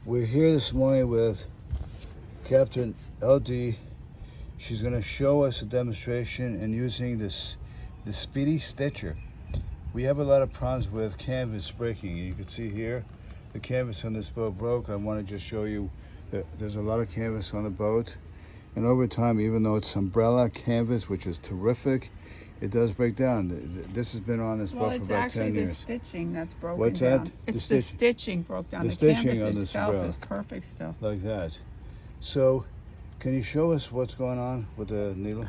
We're here this morning with Captain LD. She's going to show us a demonstration in using the Speedy Stitcher. We have a lot of problems with canvas breaking. You can see here the canvas on this boat broke. I want to just show you that there's a lot of canvas on the boat, and over time, even though it's umbrella canvas, which is terrific, it does break down. This has been on this boat for about 10 years. It's actually the stitching that's broken What's down. that? It's the stitching broke down. The canvas stitching on this itself umbrella is perfect still. like that. So, can you show us what's going on with the needle?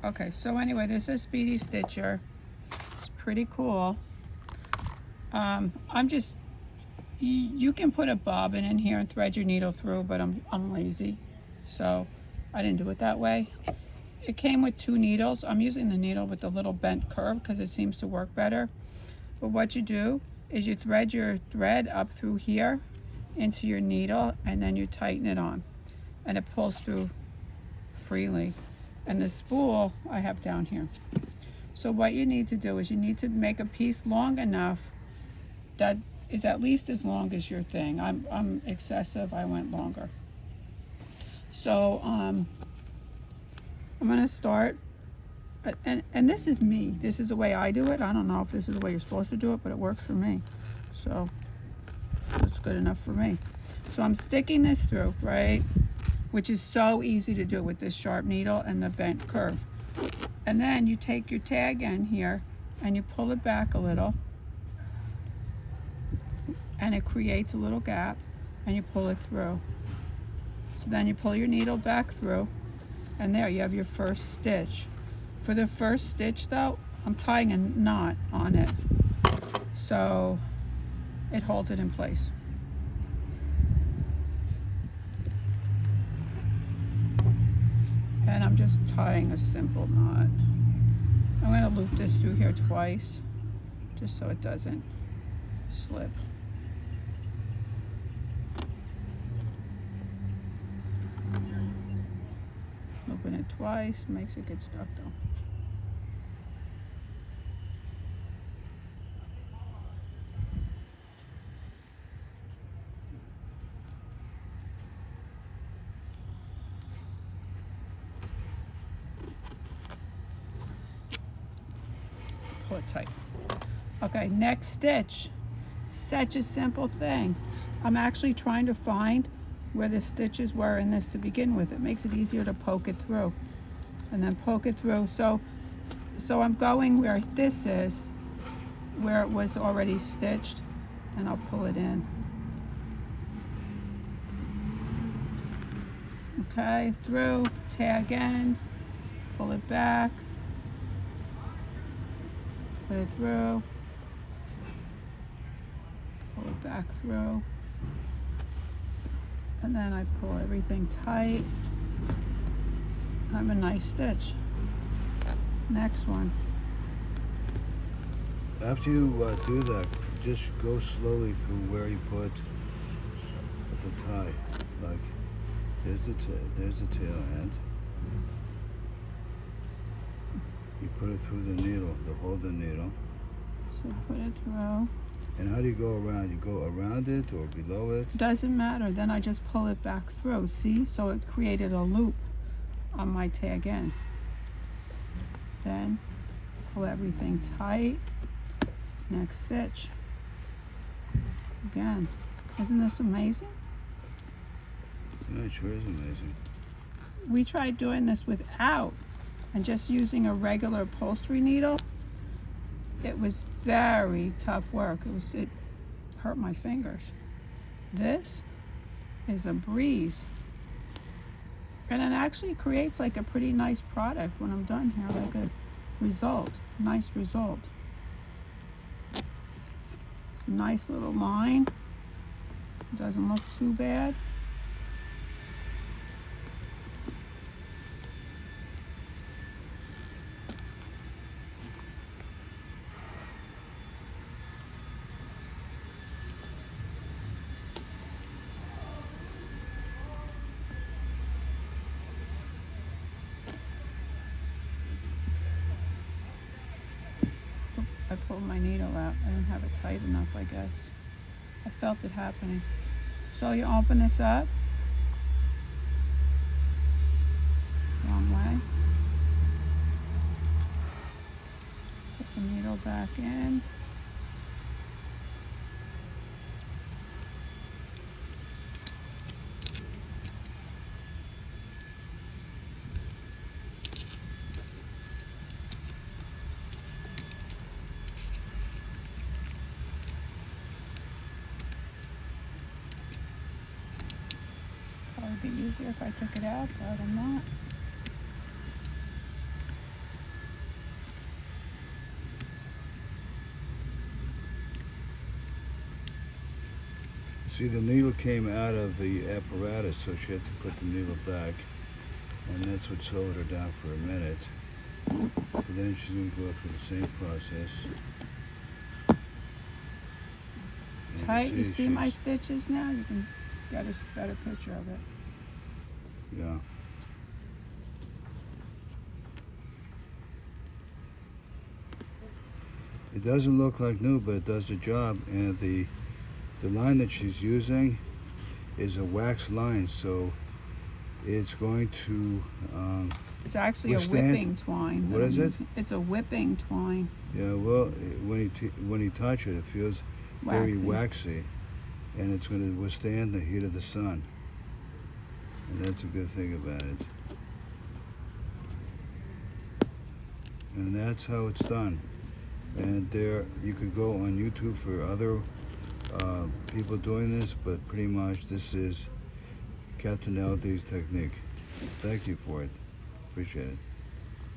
Okay, so anyway, this is Speedy Stitcher. It's pretty cool. You can put a bobbin in here and thread your needle through, but I'm lazy, so I didn't do it that way. It came with 2 needles. I'm using the needle with the little bent curve because it seems to work better. But what you do is you thread your thread up through here into your needle, and then you tighten it on, and it pulls through freely. And the spool I have down here. So what you need to do is you need to make a piece long enough that is at least as long as your thing. I'm excessive, I went longer. So I'm gonna start, and this is me. This is the way I do it. I don't know if this is the way you're supposed to do it, but it works for me. So it's good enough for me. So I'm sticking this through, right? Which is so easy to do with this sharp needle and the bent curve. And then you take your tag end here and you pull it back a little, and it creates a little gap, and you pull it through. So then you pull your needle back through, and there you have your first stitch. For the first stitch though, I'm tying a knot on it, so it holds it in place. And I'm just tying a simple knot. I'm going to loop this through here twice, just so it doesn't slip. Looping it twice makes it get stuck though. Pull it tight. Okay, next stitch. Such a simple thing. I'm actually trying to find where the stitches were in this to begin with. It makes it easier to poke it through and then poke it through. So I'm going where this is, where it was already stitched, and I'll pull it in. Okay, through, tag end, pull it back, put it through, pull it back through, and then I pull everything tight. I have a nice stitch. Next one. After you do that, just go slowly through where you put the tie. Like, there's the tail end. You put it through the needle, to hold the needle. So put it through. And how do you go around? You go around it or below it? Doesn't matter. Then I just pull it back through. See? So it created a loop on my tag end. Then pull everything tight. Next stitch. Again. Isn't this amazing? Yeah, it sure is amazing. We tried doing this without and just using a regular upholstery needle. It was very tough work. It hurt my fingers. This is a breeze. And it actually creates like a pretty nice product when I'm done here, like a result, nice result. It's a nice little line. It doesn't look too bad. I pulled my needle out. I didn't have it tight enough, I guess. I felt it happening. So you open this up. Wrong way. Put the needle back in. Probably be easier if I took it out, but I'm not. See, the needle came out of the apparatus, so she had to put the needle back, and that's what slowed her down for a minute. But then she's going to go through the same process. And Tight. You see my she's- stitches now? You can get a better picture of it. Yeah. It doesn't look like new, but it does the job. And the line that she's using is a wax line, so it's going to It's actually withstand- a whipping twine. What that is I'm it? using. It's a whipping twine. yeah. Well, when you touch it, it feels very Waxy. waxy, and it's going to withstand the heat of the sun. And that's a good thing about it. And that's how it's done. And there, you could go on YouTube for other people doing this, but pretty much this is Captain LD's technique. Thank you for it. Appreciate it.